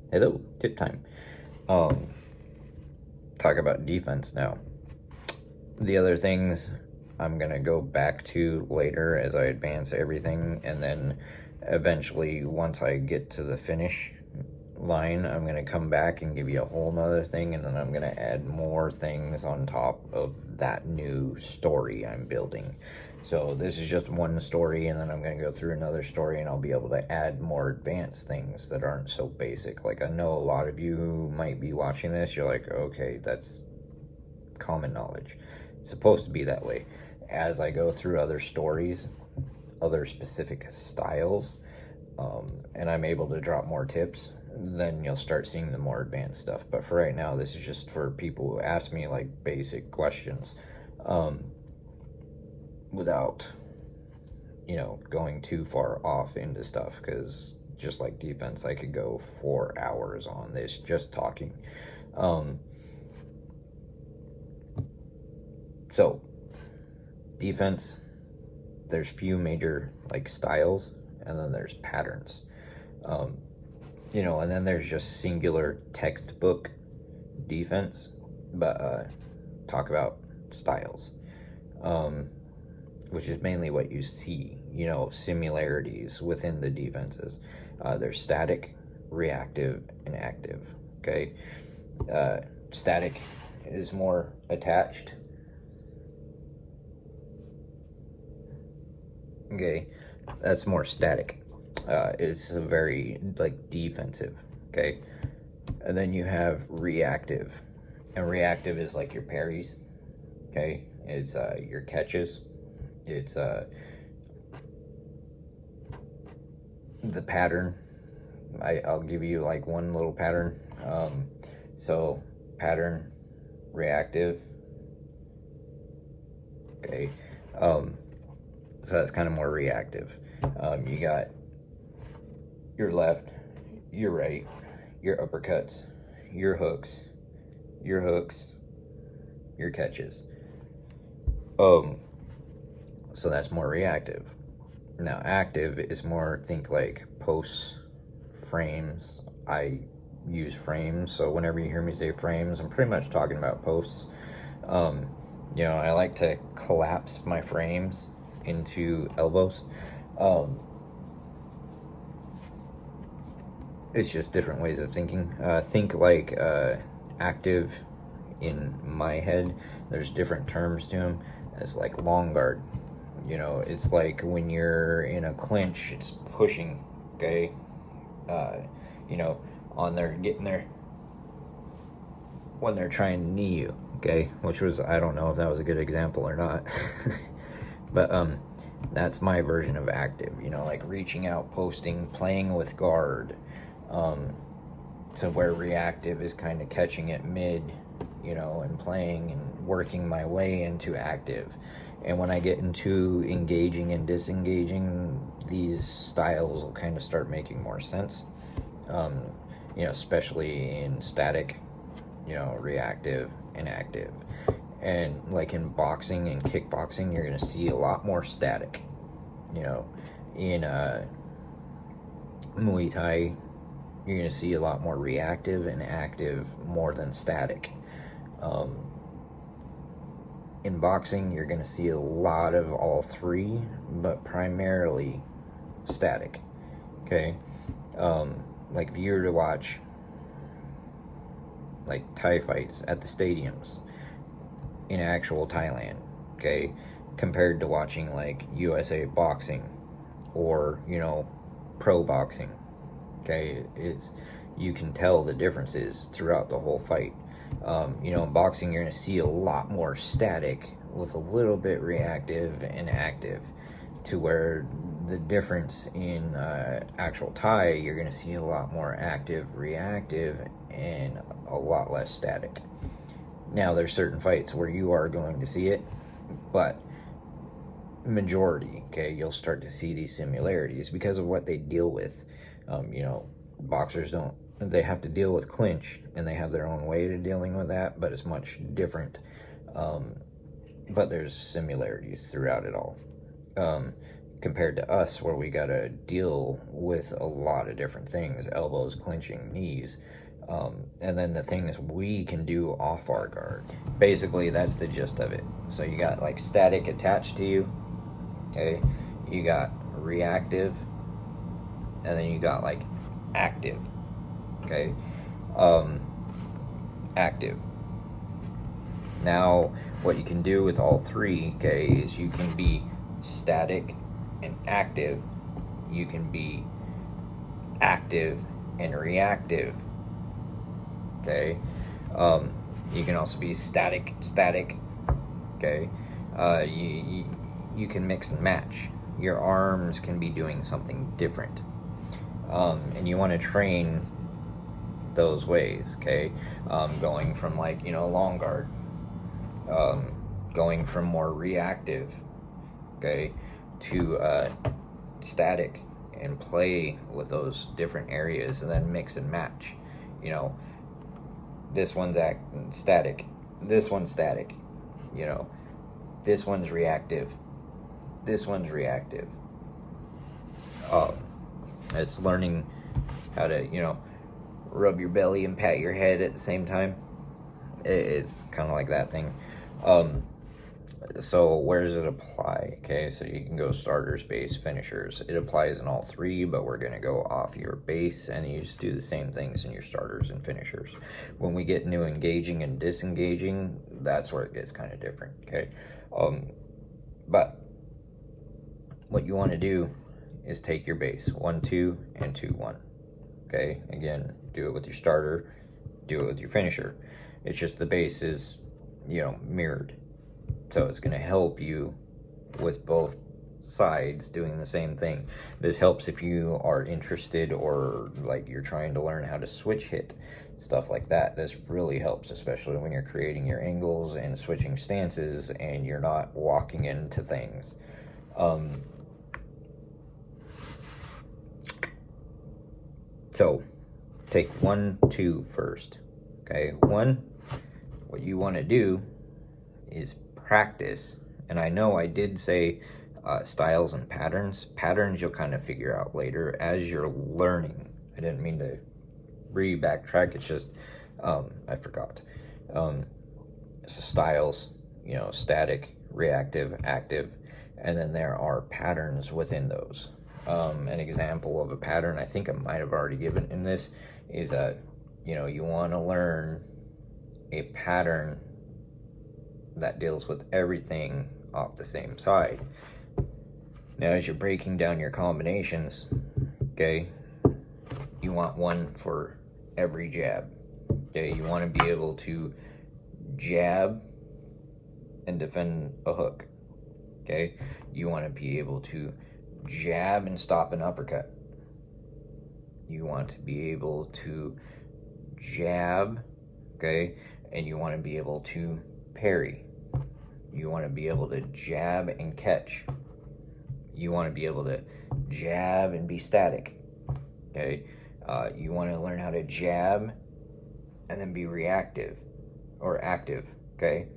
Hello, tip time. Um, talk about defense now. The other things I'm gonna go back to later as I advance everything, and then eventually, once I get to the finish line, I'm gonna come back and give you a whole nother thing, and then I'm gonna add more things on top of that new story I'm building. So this is just one story, and then I'm gonna go through another story, and I'll be able to add more advanced things that aren't so basic. Like, I know a lot of you might be watching this, you're like, okay, that's common knowledge. It's supposed to be that way. As I go through other stories, other specific styles, and I'm able to drop more tips, then you'll start seeing the more advanced stuff. But for right now, this is just for people who ask me like basic questions, um, without going too far off into stuff. Because just like defense, I could go 4 hours on this just talking. Um, so defense, there's few major like styles, and then there's patterns. Um, and then there's just singular textbook defense. But talk about styles, um, which is mainly what you see. Similarities within the defenses. There's static, reactive, and active. Okay, static is more attached. Okay, that's more static. It's a very like defensive. Okay, and then you have reactive, and reactive is like your parries. Okay, it's your catches. It's the pattern. I'll give you like one little pattern. So pattern, reactive. Okay, so that's kind of more reactive. You got your left, your right, your uppercuts, your hooks, your catches. So that's more reactive. Now active is more, think like posts, frames. I use frames, so whenever you hear me say frames, I'm pretty much talking about posts. I like to collapse my frames into elbows. It's just different ways of thinking. Think like active in my head. There's different terms to them. It's like long guard. It's like when you're in a clinch, it's pushing. Okay, uh, on there getting there when they're trying to knee you. Okay, which was, I don't know if that was a good example or not, but that's my version of active. Like reaching out, posting, playing with guard. To where reactive is kind of catching it mid, and playing and working my way into active. And when I get into engaging and disengaging, these styles will kind of start making more sense. Especially in static, reactive and active. And like in boxing and kickboxing, you're going to see a lot more static. In Muay Thai, you're going to see a lot more reactive and active more than static. In boxing, you're going to see a lot of all three, but primarily static. Okay? Like if you were to watch like Thai fights at the stadiums in actual Thailand, okay, compared to watching like USA boxing or, pro boxing. Okay, you can tell the differences throughout the whole fight. In boxing, you're going to see a lot more static with a little bit reactive and active, to where the difference in actual Thai, you're going to see a lot more active, reactive, and a lot less static. Now, there's certain fights where you are going to see it, but majority, okay, you'll start to see these similarities because of what they deal with. Boxers don't, they have to deal with clinch, and they have their own way to dealing with that, but it's much different. But there's similarities throughout it all. compared to us, where we got to deal with a lot of different things: elbows, clinching, knees, and then the things we can do off our guard. Basically, that's the gist of it. So you got like static attached to you, okay? You got reactive, and then you got like active, okay? Active. Now, what you can do with all three, okay, is you can be static and active. You can be active and reactive, okay? You can also be static, okay? You can mix and match. Your arms can be doing something different. And you want to train those ways, okay? Going from like, long guard, going from more reactive, okay, to static, and play with those different areas, and then mix and match. This one's static, this one's static, this one's reactive, this one's reactive. It's learning how to, rub your belly and pat your head at the same time. It's kind of like that thing. So where does it apply? Okay, so you can go starters, base, finishers. It applies in all three, but we're going to go off your base, and you just do the same things in your starters and finishers. When we get into engaging and disengaging, that's where it gets kind of different, okay? But what you want to do is take your base, 1, 2, and 2, 1. Okay, again, do it with your starter, do it with your finisher. It's just the base is, mirrored. So it's going to help you with both sides doing the same thing. This helps if you are interested, or like you're trying to learn how to switch hit, stuff like that. This really helps, especially when you're creating your angles and switching stances and you're not walking into things. So take 1, 2 first. Okay, 1, what you want to do is practice. And I know I did say styles and patterns. Patterns you'll kind of figure out later as you're learning. I didn't mean to backtrack. It's just I forgot. So styles, static, reactive, active, and then there are patterns within those. An example of a pattern, I think I might have already given in this, is you want to learn a pattern that deals with everything off the same side. Now, as you're breaking down your combinations, okay, you want one for every jab. Okay, you want to be able to jab and defend a hook. Okay, you want to be able to jab and stop an uppercut. You want to be able to jab, okay, and you want to be able to parry. You want to be able to jab and catch. You want to be able to jab and be static, okay? You want to learn how to jab and then be reactive or active, okay?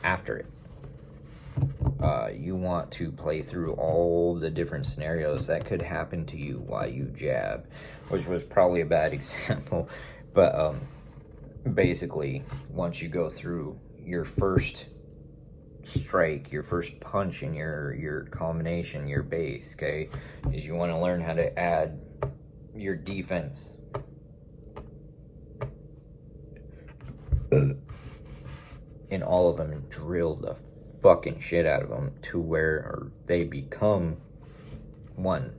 After it. You want to play through all the different scenarios that could happen to you while you jab, which was probably a bad example, but basically, once you go through your first strike, your first punch in your combination, your base, okay, is you want to learn how to add your defense. In all of them, and drill the fucking shit out of them to where they become one.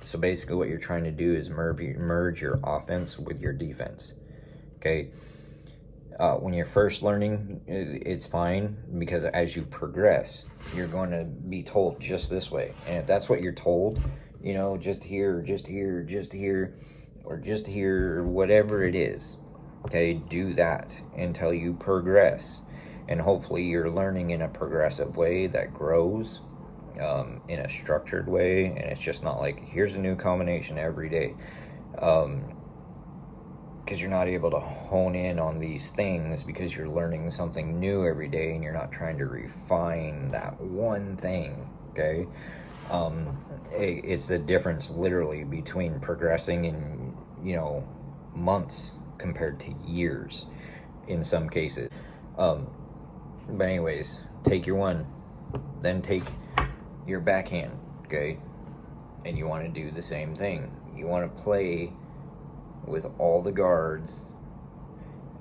So basically what you're trying to do is merge your offense with your defense, okay? When you're first learning, it's fine, because as you progress, you're going to be told just this way. And if that's what you're told, just here, or just here, or whatever it is, okay, do that until you progress. And hopefully you're learning in a progressive way that grows, in a structured way, and it's just not like, here's a new combination every day. Because you're not able to hone in on these things because you're learning something new every day, and you're not trying to refine that one thing, okay? It's the difference literally between progressing in, months compared to years in some cases. But anyways, take your one, then take your backhand, okay? And you want to do the same thing. You want to play with all the guards,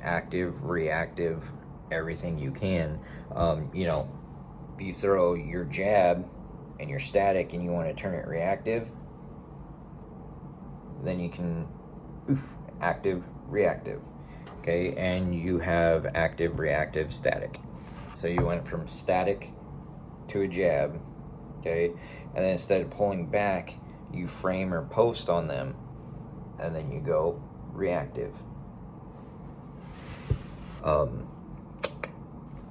active, reactive, everything you can. You throw your jab and your static and you want to turn it reactive, then you can active, reactive, okay? And you have active, reactive, static. So you went from static to a jab, okay? And then instead of pulling back, you frame or post on them, and then you go reactive.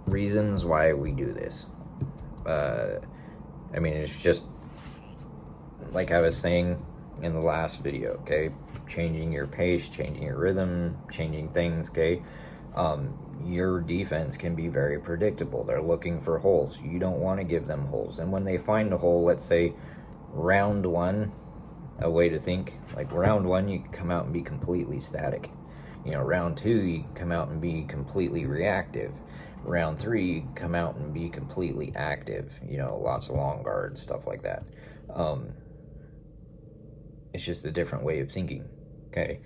Reasons why we do this. It's just like I was saying in the last video, okay? Changing your pace, changing your rhythm, changing things, okay? Your defense can be very predictable. They're looking for holes. You don't want to give them holes. And when they find a hole, let's say round one, a way to think, like round one, you can come out and be completely static. Round two, you can come out and be completely reactive. Round three, you can come out and be completely active. Lots of long guards, stuff like that. It's just a different way of thinking, okay?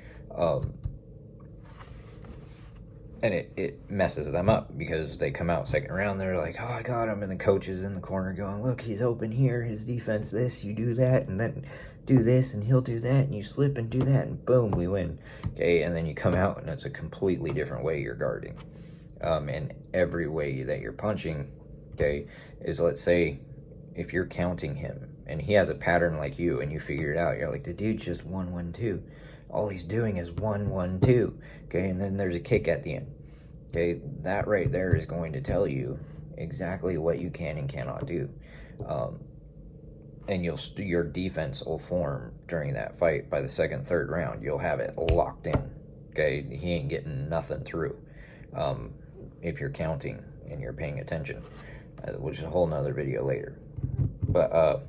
And it messes them up because they come out second round, they're like, oh, I got him, and the coach is in the corner going, look, he's open here, his defense this, you do that, and then do this, and he'll do that, and you slip and do that, and boom, we win, okay? And then you come out, and it's a completely different way you're guarding. And every way that you're punching, okay, is, let's say, if you're counting him, and he has a pattern like you, and you figure it out, you're like, the dude's just 1-1-2. All he's doing is 1-1-2, okay, and then there's a kick at the end, okay? That right there is going to tell you exactly what you can and cannot do, and your defense will form during that fight. By the second, third round, you'll have it locked in, okay? He ain't getting nothing through, if you're counting and you're paying attention, which is a whole nother video later. But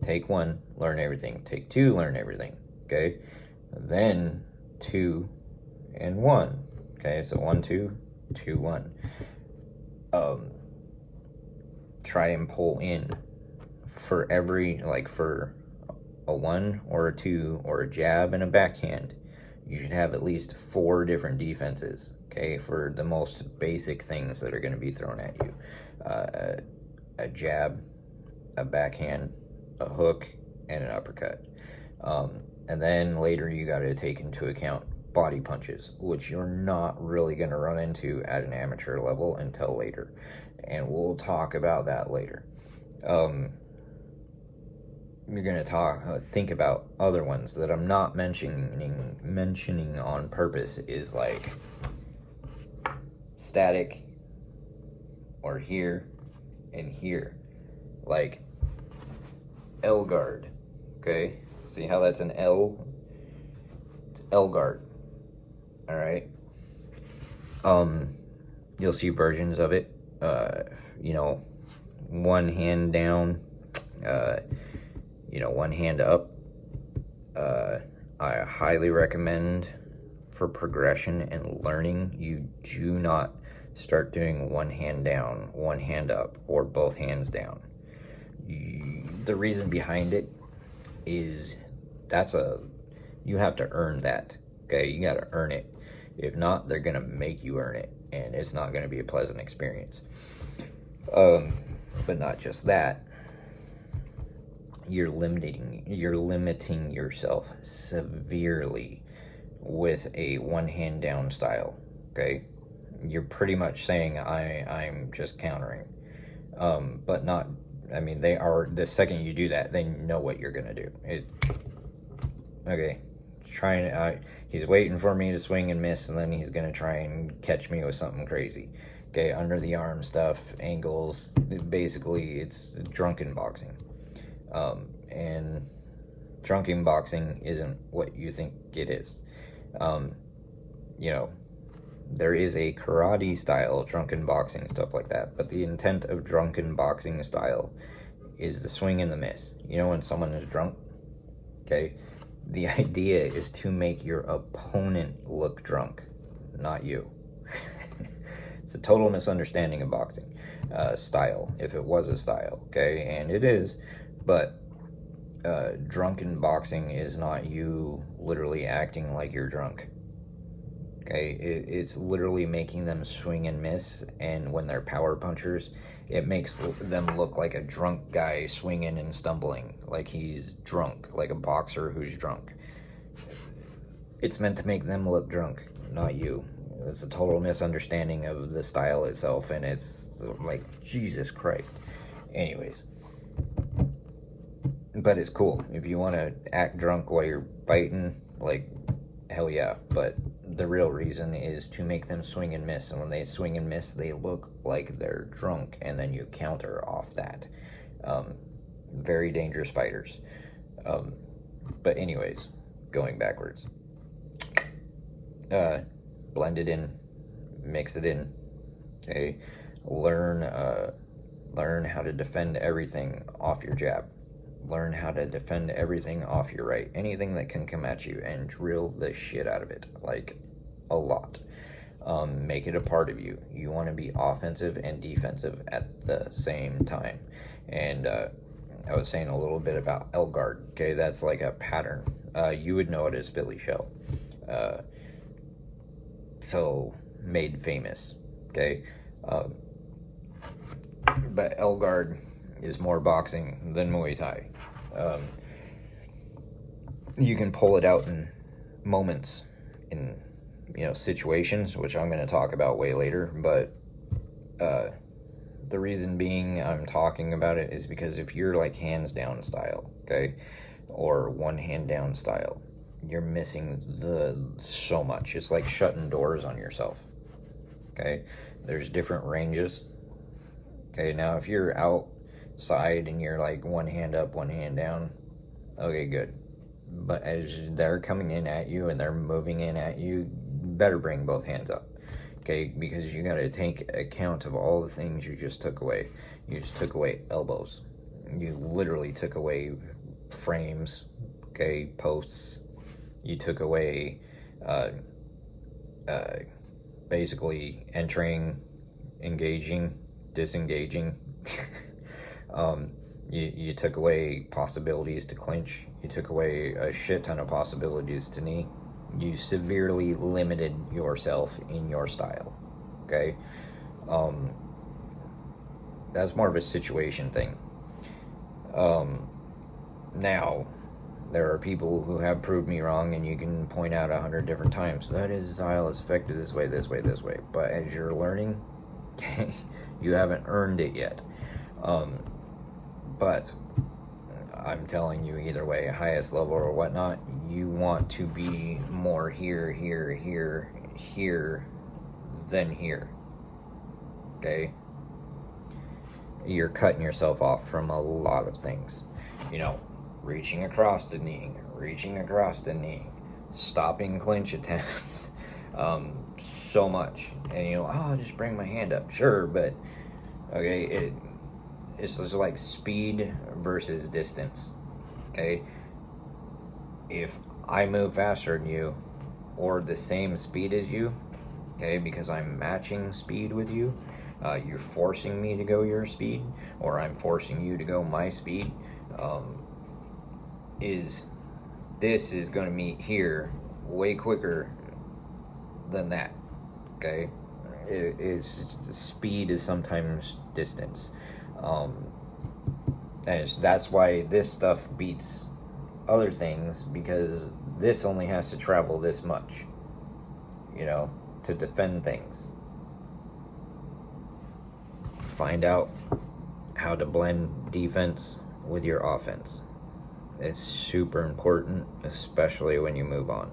take one, learn everything. Take two, learn everything, okay? Then 2 and 1, okay? So 1, 2, 2, 1. Try and pull in for every, like for a 1 or a 2 or a jab and a backhand. You should have at least 4 different defenses, okay? For the most basic things that are going to be thrown at you. A jab, a backhand, a hook, and an uppercut. And then later you got to take into account body punches, which you're not really going to run into at an amateur level until later. And we'll talk about that later. You're going to think about other ones that I'm not mentioning on purpose, is like static, or here and here, like L guard, okay? See how that's an L? It's L guard, all right? You'll see versions of it, one hand down, one hand up. I highly recommend, for progression and learning, you do not start doing one hand down, one hand up, or both hands down. The reason behind it is you have to earn that, okay? You got to earn it. If not, they're going to make you earn it, and it's not going to be a pleasant experience. But not just that, you're limiting yourself severely with a one hand down style, okay? You're pretty much saying I'm just countering, but not. They are. The second you do that, they know what you're gonna do. Okay, he's waiting for me to swing and miss, and then he's gonna try and catch me with something crazy. Okay, under the arm stuff, angles. Basically, it's drunken boxing, and drunken boxing isn't what you think it is. There is a karate style drunken boxing, stuff like that, but the intent of drunken boxing style is the swing and the miss. You know when someone is drunk? Okay? The idea is to make your opponent look drunk, not you. It's a total misunderstanding of boxing style, if it was a style, okay? And it is, but drunken boxing is not you literally acting like you're drunk. Okay, it's literally making them swing and miss, and when they're power punchers, it makes them look like a drunk guy swinging and stumbling, like he's drunk, like a boxer who's drunk. It's meant to make them look drunk, not you. It's a total misunderstanding of the style itself, and it's like, Jesus Christ. Anyways, but it's cool. If you want to act drunk while you're fighting, like, hell yeah. But the real reason is to make them swing and miss, and when they swing and miss, they look like they're drunk, and then you counter off that. Very dangerous fighters. But anyways, going backwards. Blend it in, mix it in. Okay, learn how to defend everything off your jab. Learn how to defend everything off your right. Anything that can come at you, and drill the shit out of it, like a lot. Make it a part of you. You want to be offensive and defensive at the same time. And I was saying a little bit about L guard. Okay, that's like a pattern. You would know it as Philly shell. So made famous. Okay, but L guard is more boxing than Muay Thai. You can pull it out in moments, in situations, which I'm going to talk about way later. But the reason being I'm talking about it is because if you're like hands down style, okay, or one hand down style, you're missing so much. It's like shutting doors on yourself. Okay, there's different ranges. Okay, now if you're outside and you're like one hand up, one hand down, okay, good. But as they're coming in at you and they're moving in at you, better bring both hands up. Okay, because you got to take account of all the things you just took away. You just took away elbows. You literally took away frames, okay, posts. You took away basically entering, engaging, disengaging. You took away possibilities to clinch. You took away a shit ton of possibilities to knee. You severely limited yourself in your style. Okay? That's more of a situation thing. Now, there are people who have proved me wrong, and you can point out 100 different times, that is style is affected this way, this way, this way. But as you're learning, you haven't earned it yet. But I'm telling you, either way, highest level or whatnot, you want to be more here, here, here, here than here. Okay? You're cutting yourself off from a lot of things. Reaching across the knee, stopping clinch attempts, so much. And I'll just bring my hand up. Sure, but okay, it's just like speed versus distance. Okay, if I move faster than you, or the same speed as you, okay, because I'm matching speed with you, you're forcing me to go your speed, or I'm forcing you to go my speed. This is going to meet here way quicker than that. Okay, speed is sometimes distance. And that's why this stuff beats other things, because this only has to travel this much, to defend things. Find out how to blend defense with your offense. It's super important, especially when you move on.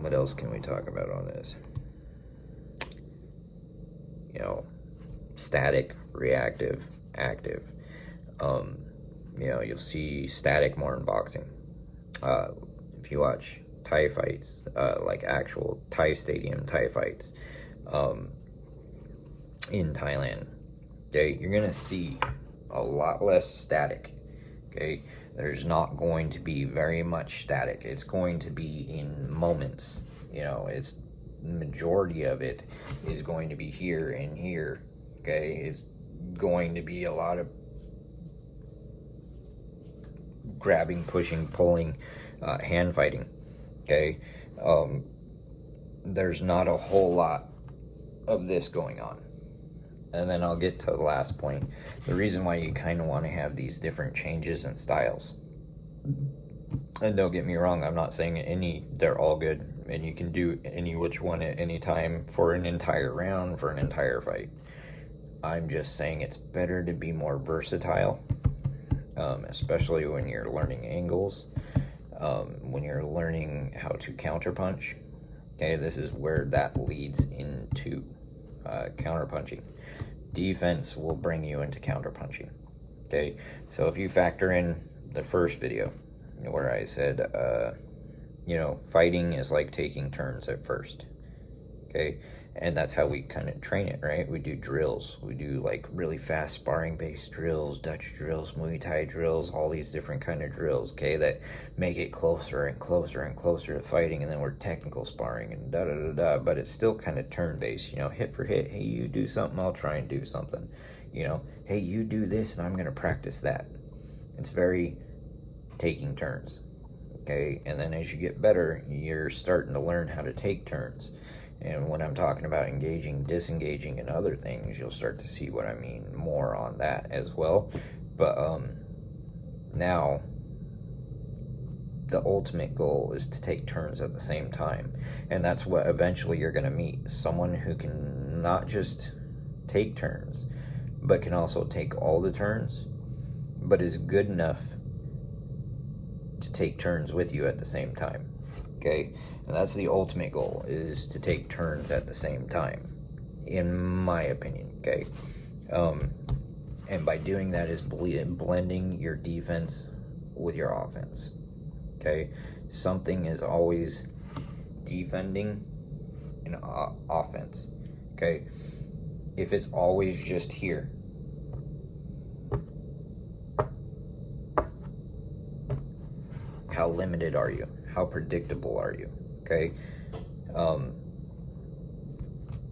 What else can we talk about on this? Static, reactive, active. You'll see static more in boxing. If you watch Thai fights, like actual Thai stadium Thai fights, in Thailand, okay, you're gonna see a lot less static, okay? There's not going to be very much static. It's going to be in moments, you know, it's majority of it is going to be here and here, okay? It's going to be a lot of grabbing, pushing, pulling, hand fighting, okay? There's not a whole lot of this going on. And then I'll get to the last point. The reason why you kind of want to have these different changes in styles. And don't get me wrong, I'm not saying they're all good, and you can do any which one at any time for an entire round, for an entire fight. I'm just saying it's better to be more versatile, especially when you're learning angles, when you're learning how to counterpunch. Okay, this is where that leads into counterpunching. Defense will bring you into counterpunching. Okay, so if you factor in the first video where I said, you know, fighting is like taking turns at first. Okay, and that's how we kind of train it, right? We do drills. We do like really fast sparring based drills, Dutch drills, Muay Thai drills, all these different kind of drills, okay, that make it closer and closer and closer to fighting. And then we're technical sparring and da da da da, but it's still kind of turn based, you know, hit for hit. Hey, you do something, I'll try and do something, you know. Hey, you do this and I'm going to practice that. It's very taking turns, okay? And then as you get better, you're starting to learn how to take turns. And when I'm talking about engaging, disengaging, and other things, you'll start to see what I mean more on that as well. But now, the ultimate goal is to take turns at the same time. And that's what eventually you're going to meet. Someone who can not just take turns, but can also take all the turns, but is good enough to take turns with you at the same time. Okay? And that's the ultimate goal, is to take turns at the same time, in my opinion, okay? And by doing that is blending your defense with your offense, okay? Something is always defending an offense, okay? If it's always just here, how limited are you? How predictable are you? Okay,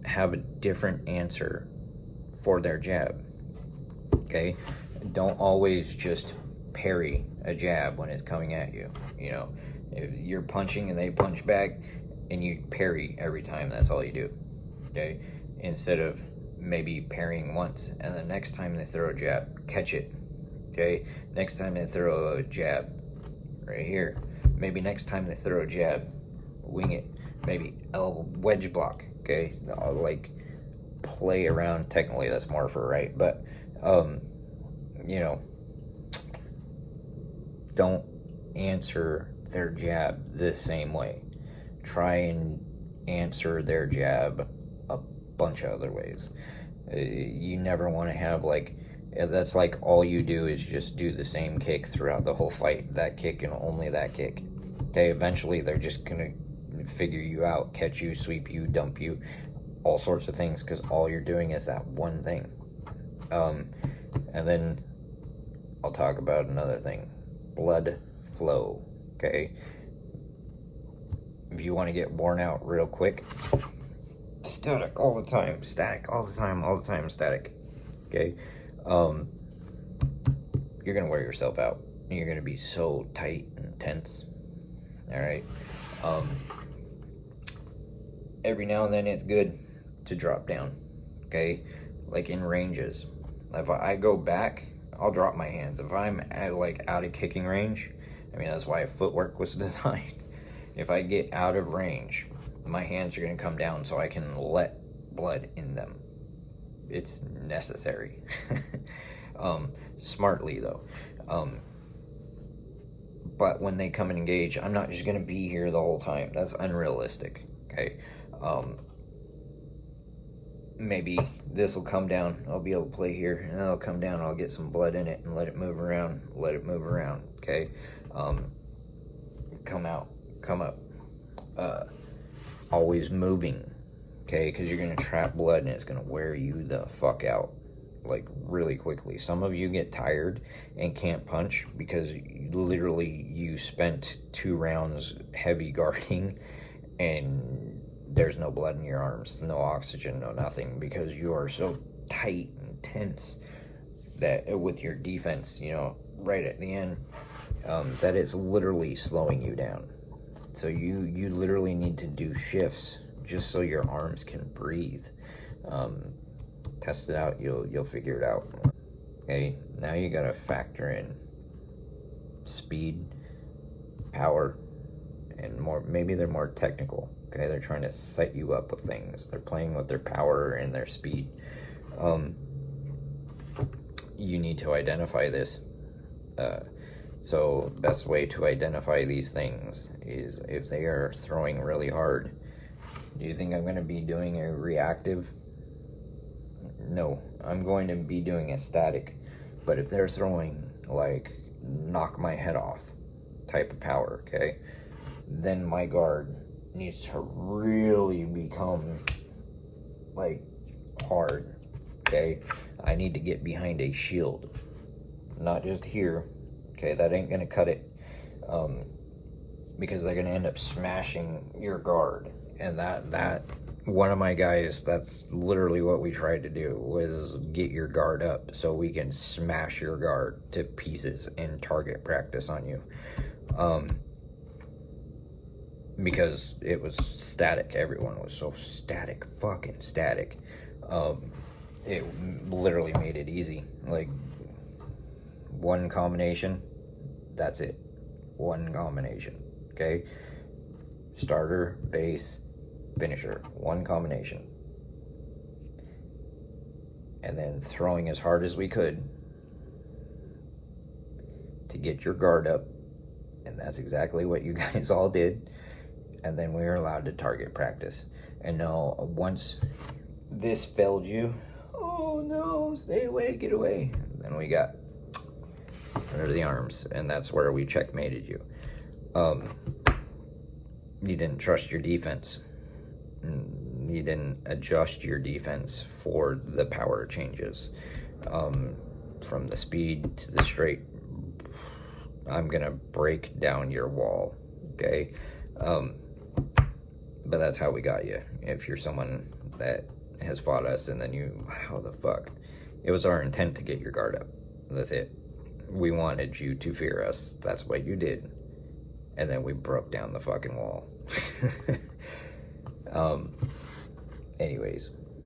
have a different answer for their jab. Okay, don't always just parry a jab when it's coming at you. You know, if you're punching and they punch back and you parry every time, that's all you do. Okay, instead of maybe parrying once and the next time they throw a jab, catch it. Okay, next time they throw a jab, right here. Maybe next time they throw a jab, wing it. Maybe wedge block, okay? I'll like play around. Technically that's more for right, but you know, don't answer their jab the same way. Try and answer their jab a bunch of other ways. You never want to have like, that's like all you do is just do the same kick throughout the whole fight. That kick and only that kick. Okay, eventually they're just gonna figure you out, catch you, sweep you, dump you, all sorts of things, because all you're doing is that one thing. And then I'll talk about another thing, blood flow, okay? If you want to get worn out real quick, static all the time, static all the time, all the time, static, okay? You're gonna wear yourself out. You're gonna be so tight and tense. All right. Every now and then it's good to drop down. Okay, like in ranges. If I go back, I'll drop my hands. If I'm out of kicking range, I mean that's why footwork was designed. If I get out of range, my hands are gonna come down so I can let blood in them. It's necessary. Smartly though. But when they come and engage, I'm not just gonna be here the whole time. That's unrealistic. Okay. Maybe this will come down. I'll be able to play here, and then it'll come down. I'll get some blood in it and let it move around. Let it move around. Okay. Come out. Come up. always moving, okay? Because you're gonna trap blood and it's gonna wear you the fuck out, like really quickly. Some of you get tired and can't punch because you spent 2 rounds heavy guarding and there's no blood in your arms, no oxygen, no nothing, because you are so tight and tense that with your defense, right at the end, that it's literally slowing you down. So you literally need to do shifts just so your arms can breathe. Test it out, you'll figure it out. Okay, now you gotta factor in speed, power, and more. Maybe they're more technical. Okay, they're trying to set you up with things. They're playing with their power and their speed. You need to identify this. So best way to identify these things is if they are throwing really hard. Do you think I'm going to be doing a reactive? No, I'm going to be doing a static. But if they're throwing like knock my head off type of power, okay, then my guard needs to really become like hard, okay? I need to get behind a shield, not just here, okay? That ain't gonna cut it, because they're gonna end up smashing your guard. And that one of my guys, that's literally what we tried to do, was get your guard up so we can smash your guard to pieces in target practice on you. Because it was static. Everyone was so fucking static. It literally made it easy. Like, one combination, that's it. One combination, okay? Starter, base, finisher. One combination. And then throwing as hard as we could to get your guard up. And that's exactly what you guys all did. And then we were allowed to target practice. And now, once this failed you, oh no, stay away, get away. Then we got under the arms, and that's where we checkmated you. You didn't trust your defense. You didn't adjust your defense for the power changes. From the speed to the straight, I'm gonna break down your wall, okay? But that's how we got you. If you're someone that has fought us and then how the fuck? It was our intent to get your guard up. That's it. We wanted you to fear us. That's what you did. And then we broke down the fucking wall. Anyways.